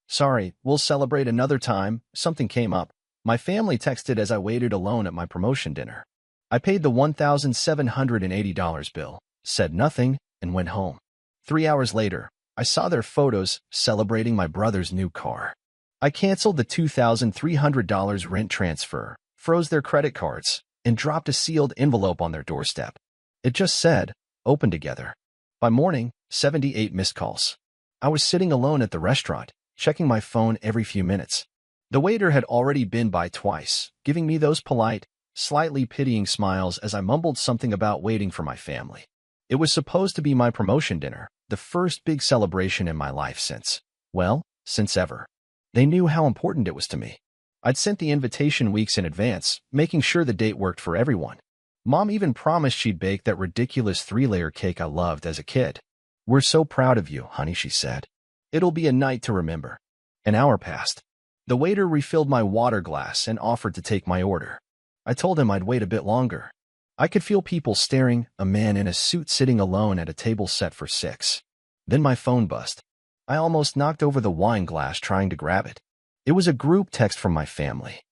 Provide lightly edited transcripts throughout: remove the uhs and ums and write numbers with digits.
Sorry, we'll celebrate another time. Something came up. My family texted as I waited alone at my promotion dinner. I paid the $1,780 bill, said nothing, and went home. 3 hours later, I saw their photos celebrating my brother's new car. I canceled the $2,300 rent transfer, froze their credit cards, and dropped a sealed envelope on their doorstep. It just said, "Open together." By morning, 78 missed calls. I was sitting alone at the restaurant, checking my phone every few minutes. The waiter had already been by twice, giving me those polite, slightly pitying smiles as I mumbled something about waiting for my family. It was supposed to be my promotion dinner, the first big celebration in my life since ever. They knew how important it was to me. I'd sent the invitation weeks in advance, making sure the date worked for everyone. Mom even promised she'd bake that ridiculous 3-layer cake I loved as a kid. "We're so proud of you, honey," she said. "It'll be a night to remember." An hour passed. The waiter refilled my water glass and offered to take my order. I told him I'd wait a bit longer. I could feel people staring, a man in a suit sitting alone at a table set for 6. Then my phone buzzed. I almost knocked over the wine glass trying to grab it. It was a group text from my family.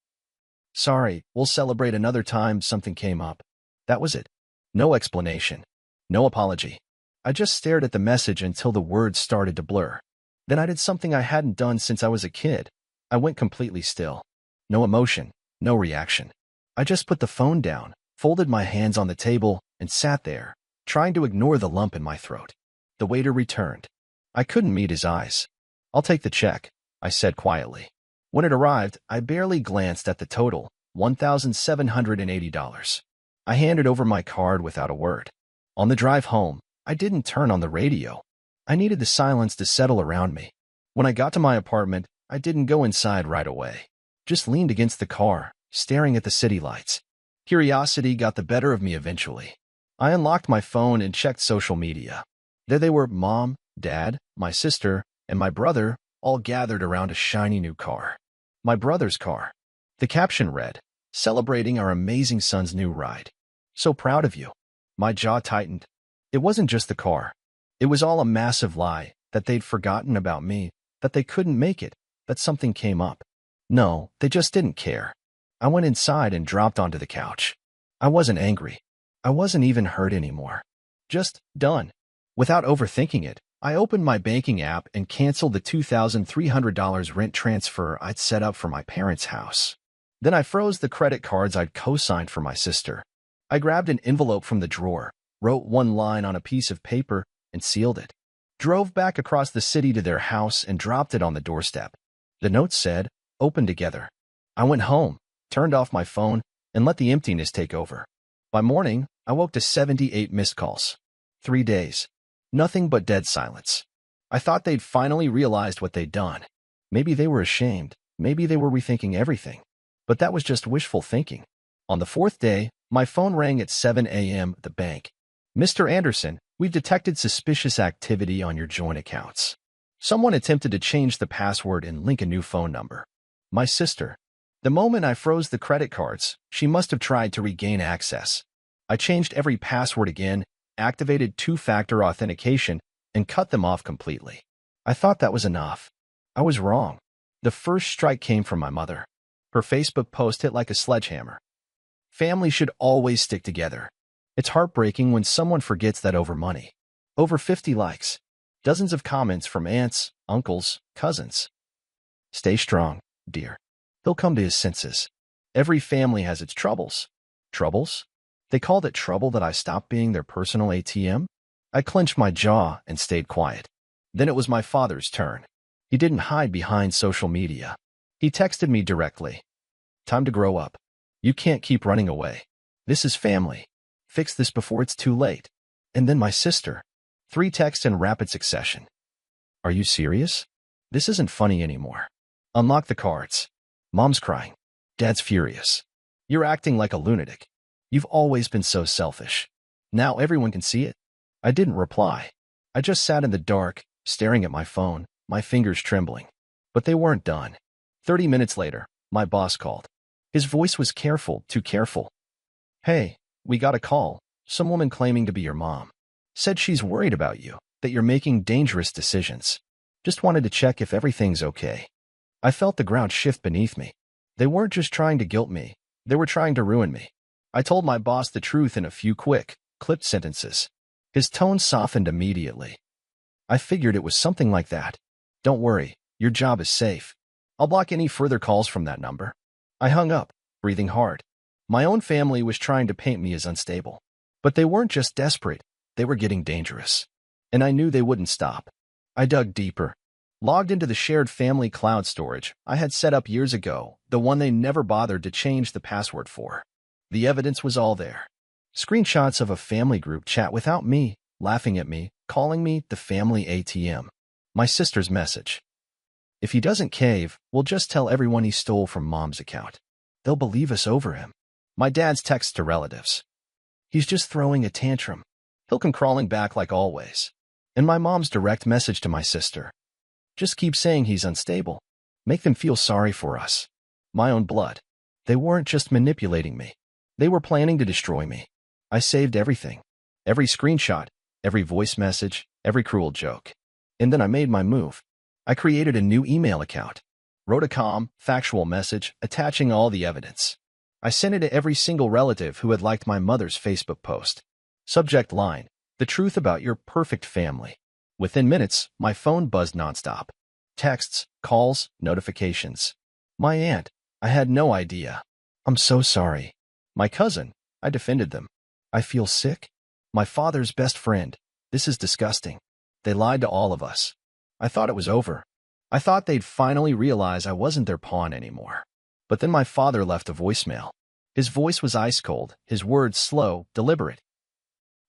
"Sorry, we'll celebrate another time. Something came up." That was it. No explanation. No apology. I just stared at the message until the words started to blur. Then I did something I hadn't done since I was a kid. I went completely still. No emotion, no reaction. I just put the phone down, folded my hands on the table, and sat there, trying to ignore the lump in my throat. The waiter returned. I couldn't meet his eyes. "I'll take the check," I said quietly. When it arrived, I barely glanced at the total, $1,780. I handed over my card without a word. On the drive home, I didn't turn on the radio. I needed the silence to settle around me. When I got to my apartment, I didn't go inside right away. Just leaned against the car, staring at the city lights. Curiosity got the better of me eventually. I unlocked my phone and checked social media. There they were, Mom, Dad, my sister, and my brother, all gathered around a shiny new car. My brother's car. The caption read, "Celebrating our amazing son's new ride. So proud of you." My jaw tightened. It wasn't just the car. It was all a massive lie, that they'd forgotten about me, that they couldn't make it, that something came up. No, they just didn't care. I went inside and dropped onto the couch. I wasn't angry. I wasn't even hurt anymore. Just done. Without overthinking it, I opened my banking app and canceled the $2,300 rent transfer I'd set up for my parents' house. Then I froze the credit cards I'd co-signed for my sister. I grabbed an envelope from the drawer, wrote one line on a piece of paper, and sealed it. Drove back across the city to their house and dropped it on the doorstep. The note said, "Open together." I went home, turned off my phone, and let the emptiness take over. By morning, I woke to 78 missed calls. 3 days. Nothing but dead silence. I thought they'd finally realized what they'd done. Maybe they were ashamed. Maybe they were rethinking everything. But that was just wishful thinking. On the 4th day, my phone rang at 7 a.m. at the bank. "Mr. Anderson, we've detected suspicious activity on your joint accounts." Someone attempted to change the password and link a new phone number. My sister. The moment I froze the credit cards, she must have tried to regain access. I changed every password again, activated 2-factor authentication, and cut them off completely. I thought that was enough. I was wrong. The first strike came from my mother. Her Facebook post hit like a sledgehammer. "Family should always stick together. It's heartbreaking when someone forgets that over money." Over 50 likes. Dozens of comments from aunts, uncles, cousins. "Stay strong, dear. He'll come to his senses. Every family has its troubles." Troubles? They called it trouble that I stopped being their personal ATM? I clenched my jaw and stayed quiet. Then it was my father's turn. He didn't hide behind social media. He texted me directly. "Time to grow up. You can't keep running away. This is family. Fix this before it's too late." And then my sister. 3 texts in rapid succession. "Are you serious? This isn't funny anymore. Unlock the cards. Mom's crying. Dad's furious. You're acting like a lunatic. You've always been so selfish. Now everyone can see it." I didn't reply. I just sat in the dark, staring at my phone, my fingers trembling. But they weren't done. 30 minutes later, my boss called. His voice was careful, too careful. "Hey, we got a call. Some woman claiming to be your mom. Said she's worried about you, that you're making dangerous decisions." Just wanted to check if everything's okay. I felt the ground shift beneath me. They weren't just trying to guilt me, they were trying to ruin me. I told my boss the truth in a few quick, clipped sentences. His tone softened immediately. I figured it was something like that. Don't worry, your job is safe. I'll block any further calls from that number. I hung up, breathing hard. My own family was trying to paint me as unstable. But they weren't just desperate, they were getting dangerous. And I knew they wouldn't stop. I dug deeper. Logged into the shared family cloud storage I had set up years ago, the one they never bothered to change the password for. The evidence was all there. Screenshots of a family group chat without me, laughing at me, calling me the family ATM. My sister's message. If he doesn't cave, we'll just tell everyone he stole from mom's account. They'll believe us over him. My dad's text to relatives. He's just throwing a tantrum. He'll come crawling back like always. And my mom's direct message to my sister. Just keep saying he's unstable. Make them feel sorry for us. My own blood. They weren't just manipulating me. They were planning to destroy me. I saved everything. Every screenshot, every voice message, every cruel joke. And then I made my move. I created a new email account. Wrote a calm, factual message attaching all the evidence. I sent it to every single relative who had liked my mother's Facebook post. Subject line: the truth about your perfect family. Within minutes, my phone buzzed nonstop. Texts, calls, notifications. My aunt. I had no idea. I'm so sorry. My cousin. I defended them. I feel sick. My father's best friend. This is disgusting. They lied to all of us. I thought it was over. I thought they'd finally realize I wasn't their pawn anymore. But then my father left a voicemail. His voice was ice cold, his words slow, deliberate.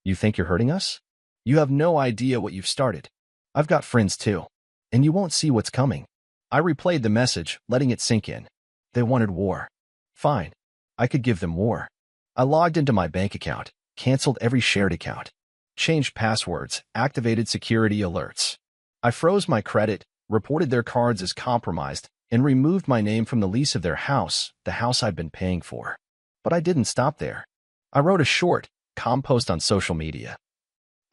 You think you're hurting us? You have no idea what you've started. I've got friends too. And you won't see what's coming. I replayed the message, letting it sink in. They wanted war. Fine. I could give them war. I logged into my bank account, canceled every shared account, changed passwords, activated security alerts. I froze my credit, reported their cards as compromised, and removed my name from the lease of their house, the house I'd been paying for. But I didn't stop there. I wrote a short, calm post on social media.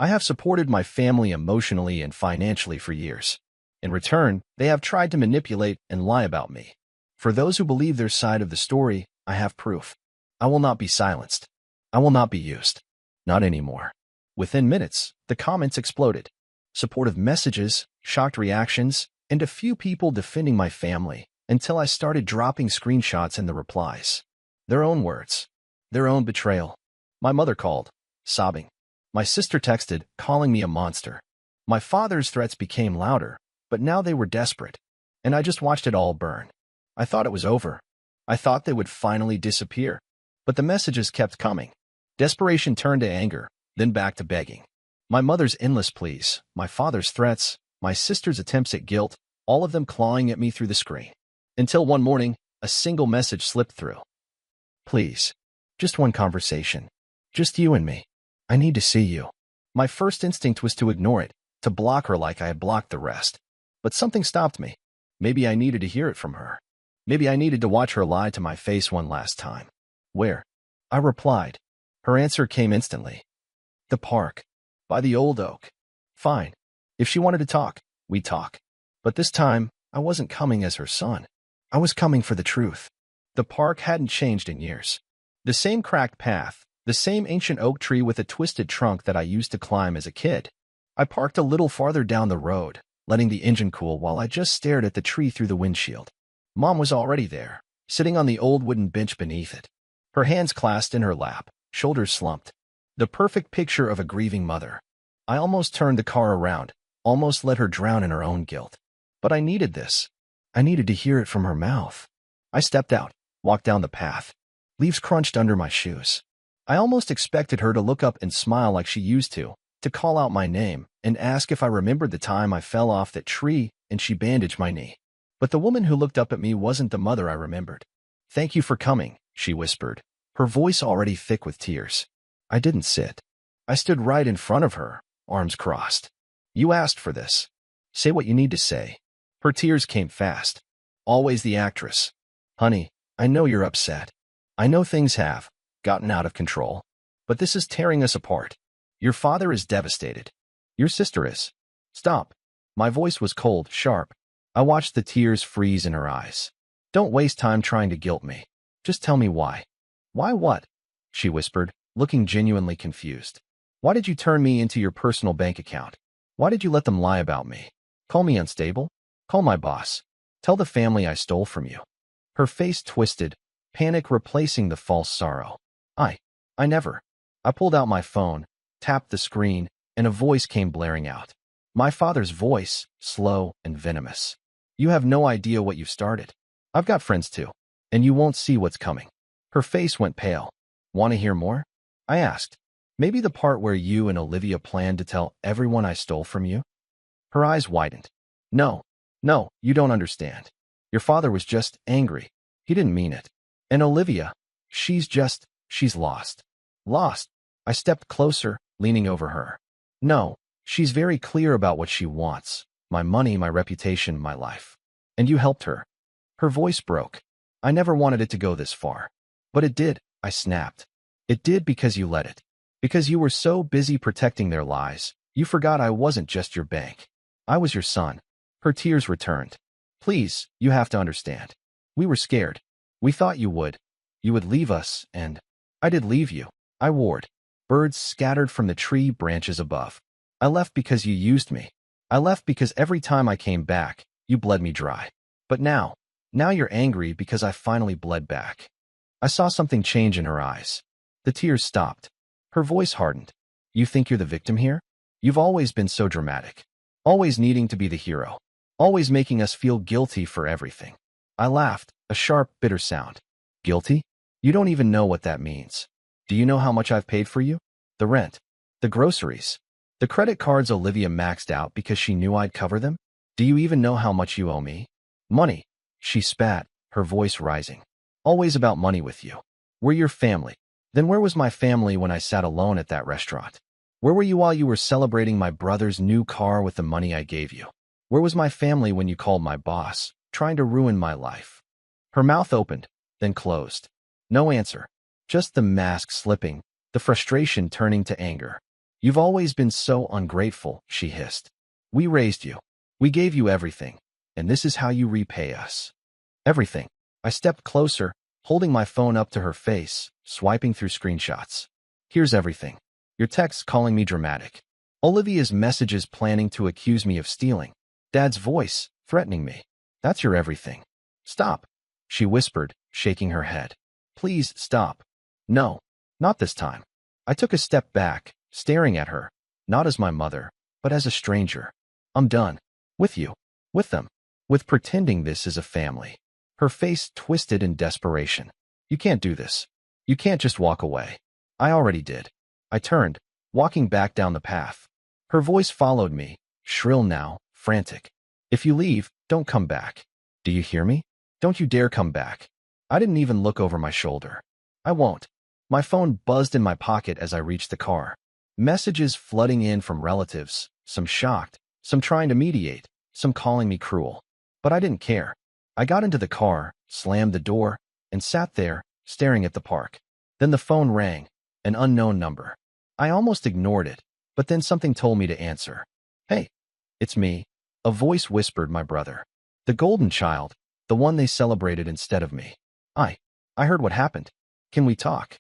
I have supported my family emotionally and financially for years. In return, they have tried to manipulate and lie about me. For those who believe their side of the story, I have proof. I will not be silenced. I will not be used. Not anymore. Within minutes, the comments exploded. Supportive messages, shocked reactions, and a few people defending my family, until I started dropping screenshots in the replies. Their own words. Their own betrayal. My mother called, sobbing. My sister texted, calling me a monster. My father's threats became louder, but now they were desperate. And I just watched it all burn. I thought it was over. I thought they would finally disappear. But the messages kept coming. Desperation turned to anger, then back to begging. My mother's endless pleas, my father's threats, my sister's attempts at guilt, all of them clawing at me through the screen. Until one morning, a single message slipped through. Please. Just one conversation. Just you and me. I need to see you. My first instinct was to ignore it, to block her like I had blocked the rest. But something stopped me. Maybe I needed to hear it from her. Maybe I needed to watch her lie to my face one last time. Where? I replied. Her answer came instantly. The park. By the old oak. Fine. If she wanted to talk, we'd talk. But this time, I wasn't coming as her son. I was coming for the truth. The park hadn't changed in years. The same cracked path, the same ancient oak tree with a twisted trunk that I used to climb as a kid. I parked a little farther down the road, letting the engine cool while I just stared at the tree through the windshield. Mom was already there, sitting on the old wooden bench beneath it. Her hands clasped in her lap, shoulders slumped. The perfect picture of a grieving mother. I almost turned the car around, almost let her drown in her own guilt. But I needed this. I needed to hear it from her mouth. I stepped out, walked down the path. Leaves crunched under my shoes. I almost expected her to look up and smile like she used to call out my name and ask if I remembered the time I fell off that tree and she bandaged my knee. But the woman who looked up at me wasn't the mother I remembered. Thank you for coming, she whispered, her voice already thick with tears. I didn't sit. I stood right in front of her, arms crossed. You asked for this. Say what you need to say. Her tears came fast. Always the actress. Honey, I know you're upset. I know things have gotten out of control. But this is tearing us apart. Your father is devastated. Your sister is. Stop. My voice was cold, sharp. I watched the tears freeze in her eyes. Don't waste time trying to guilt me. Just tell me why. Why what? She whispered, looking genuinely confused. Why did you turn me into your personal bank account? Why did you let them lie about me? Call me unstable? Call my boss. Tell the family I stole from you. Her face twisted, panic replacing the false sorrow. I never. I pulled out my phone, tapped the screen, and a voice came blaring out. My father's voice, slow and venomous. You have no idea what you've started. I've got friends too, and you won't see what's coming. Her face went pale. Want to hear more? I asked. Maybe the part where you and Olivia planned to tell everyone I stole from you? Her eyes widened. No, you don't understand. Your father was just angry. He didn't mean it. And Olivia, she's lost. Lost. I stepped closer, leaning over her. No, she's very clear about what she wants. My money, my reputation, my life. And you helped her. Her voice broke. I never wanted it to go this far. But it did, I snapped. It did because you let it. Because you were so busy protecting their lies, you forgot I wasn't just your bank. I was your son. Her tears returned. Please, you have to understand. We were scared. We thought you would. You would leave us, and I did leave you. I warned. Birds scattered from the tree branches above. I left because you used me. I left because every time I came back, you bled me dry. But now you're angry because I finally bled back. I saw something change in her eyes. The tears stopped. Her voice hardened. You think you're the victim here? You've always been so dramatic. Always needing to be the hero. Always making us feel guilty for everything. I laughed, a sharp, bitter sound. Guilty? You don't even know what that means. Do you know how much I've paid for you? The rent. The groceries. The credit cards Olivia maxed out because she knew I'd cover them? Do you even know how much you owe me? Money. She spat, her voice rising. Always about money with you. We're your family. Then where was my family when I sat alone at that restaurant? Where were you while you were celebrating my brother's new car with the money I gave you? Where was my family when you called my boss, trying to ruin my life? Her mouth opened, then closed. No answer. Just the mask slipping, the frustration turning to anger. You've always been so ungrateful, she hissed. We raised you. We gave you everything. And this is how you repay us. Everything. I stepped closer, holding my phone up to her face, swiping through screenshots. Here's everything. Your texts calling me dramatic. Olivia's messages planning to accuse me of stealing. Dad's voice, threatening me. That's your everything. Stop, she whispered, shaking her head. Please stop. No, not this time. I took a step back, staring at her, not as my mother, but as a stranger. I'm done. With you. With them. With pretending this is a family. Her face twisted in desperation. You can't do this. You can't just walk away. I already did. I turned, walking back down the path. Her voice followed me, shrill now, frantic. If you leave, don't come back. Do you hear me? Don't you dare come back. I didn't even look over my shoulder. I won't. My phone buzzed in my pocket as I reached the car. Messages flooding in from relatives, some shocked, some trying to mediate, some calling me cruel. But I didn't care. I got into the car, slammed the door, and sat there, staring at the park. Then the phone rang, an unknown number. I almost ignored it, but then something told me to answer. Hey, it's me. A voice whispered my brother. The golden child, the one they celebrated instead of me. I heard what happened. Can we talk?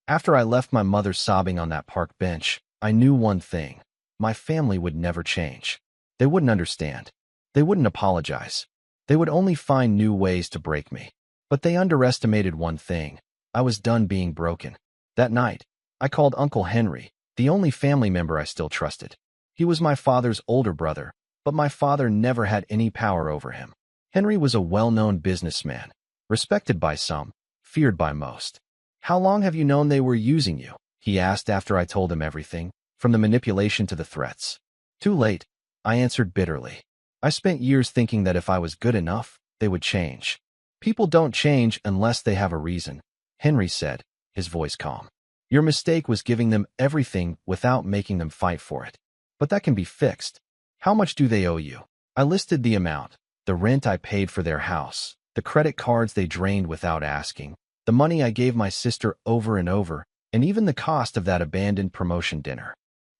After I left my mother sobbing on that park bench, I knew one thing. My family would never change. They wouldn't understand. They wouldn't apologize. They would only find new ways to break me. But they underestimated one thing. I was done being broken. That night, I called Uncle Henry, the only family member I still trusted. He was my father's older brother, but my father never had any power over him. Henry was a well-known businessman, respected by some, feared by most. How long have you known they were using you? He asked after I told him everything, from the manipulation to the threats. Too late, I answered bitterly. I spent years thinking that if I was good enough, they would change. People don't change unless they have a reason, Henry said, his voice calm. Your mistake was giving them everything without making them fight for it. But that can be fixed. How much do they owe you? I listed the amount, the rent I paid for their house, the credit cards they drained without asking, the money I gave my sister over and over, and even the cost of that abandoned promotion dinner.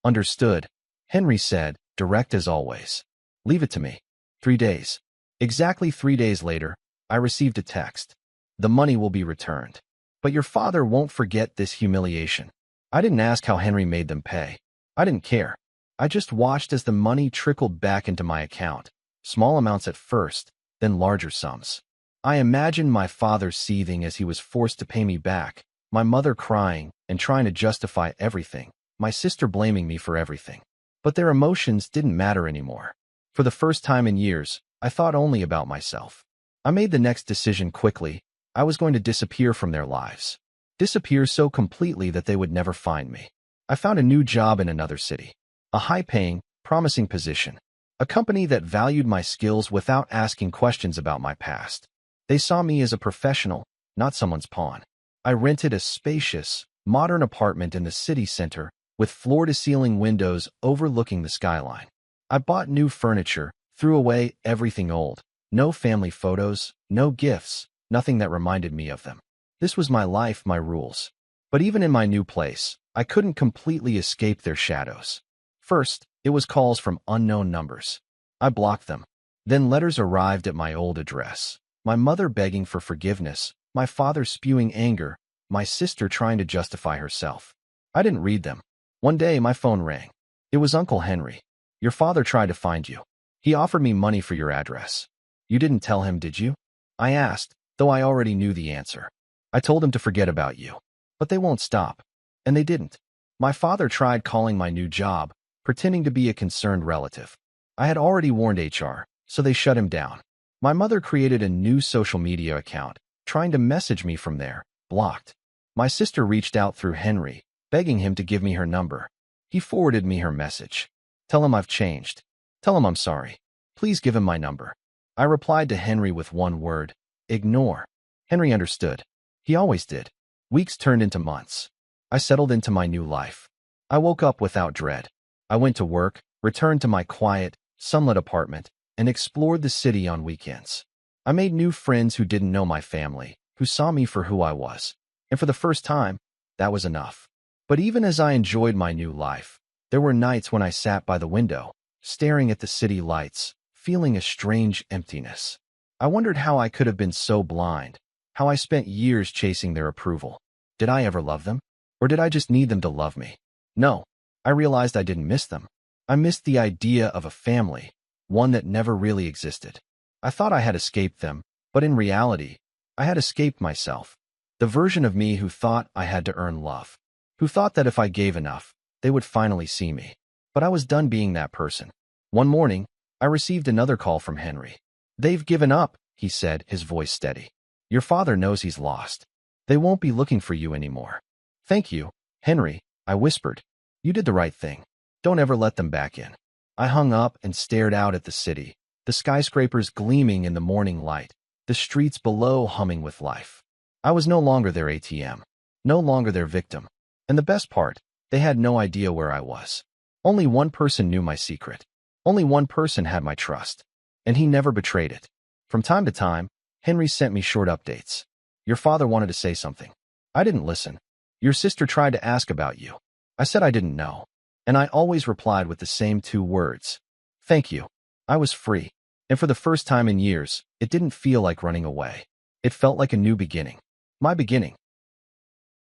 Understood, Henry said, direct as always. Leave it to me. 3 days. Exactly 3 days later, I received a text. The money will be returned. But your father won't forget this humiliation. I didn't ask how Henry made them pay. I didn't care. I just watched as the money trickled back into my account. Small amounts at first, then larger sums. I imagined my father seething as he was forced to pay me back, my mother crying and trying to justify everything, my sister blaming me for everything. But their emotions didn't matter anymore. For the first time in years, I thought only about myself. I made the next decision quickly. I was going to disappear from their lives. Disappear so completely that they would never find me. I found a new job in another city. A high-paying, promising position. A company that valued my skills without asking questions about my past. They saw me as a professional, not someone's pawn. I rented a spacious, modern apartment in the city center with floor-to-ceiling windows overlooking the skyline. I bought new furniture, threw away everything old. No family photos, no gifts, nothing that reminded me of them. This was my life, my rules. But even in my new place, I couldn't completely escape their shadows. First, it was calls from unknown numbers. I blocked them. Then letters arrived at my old address. My mother begging for forgiveness, my father spewing anger, my sister trying to justify herself. I didn't read them. One day, my phone rang. It was Uncle Henry. Your father tried to find you. He offered me money for your address. You didn't tell him, did you? I asked, though I already knew the answer. I told him to forget about you. But they won't stop. And they didn't. My father tried calling my new job, pretending to be a concerned relative. I had already warned HR, so they shut him down. My mother created a new social media account, trying to message me from there, blocked. My sister reached out through Henry, begging him to give me her number. He forwarded me her message. Tell him I've changed. Tell him I'm sorry. Please give him my number. I replied to Henry with one word, ignore. Henry understood. He always did. Weeks turned into months. I settled into my new life. I woke up without dread. I went to work, returned to my quiet, sunlit apartment, and explored the city on weekends. I made new friends who didn't know my family, who saw me for who I was. And for the first time, that was enough. But even as I enjoyed my new life, there were nights when I sat by the window, staring at the city lights, feeling a strange emptiness. I wondered how I could have been so blind, how I spent years chasing their approval. Did I ever love them? Or did I just need them to love me? No, I realized I didn't miss them. I missed the idea of a family, one that never really existed. I thought I had escaped them, but in reality, I had escaped myself. The version of me who thought I had to earn love, who thought that if I gave enough, they would finally see me. But I was done being that person. One morning, I received another call from Henry. They've given up, he said, his voice steady. Your father knows he's lost. They won't be looking for you anymore. Thank you, Henry, I whispered. You did the right thing. Don't ever let them back in. I hung up and stared out at the city, the skyscrapers gleaming in the morning light, the streets below humming with life. I was no longer their ATM, no longer their victim. And the best part, they had no idea where I was. Only one person knew my secret. Only one person had my trust. And he never betrayed it. From time to time, Henry sent me short updates. Your father wanted to say something. I didn't listen. Your sister tried to ask about you. I said I didn't know. And I always replied with the same two words. Thank you. I was free. And for the first time in years, it didn't feel like running away. It felt like a new beginning. My beginning.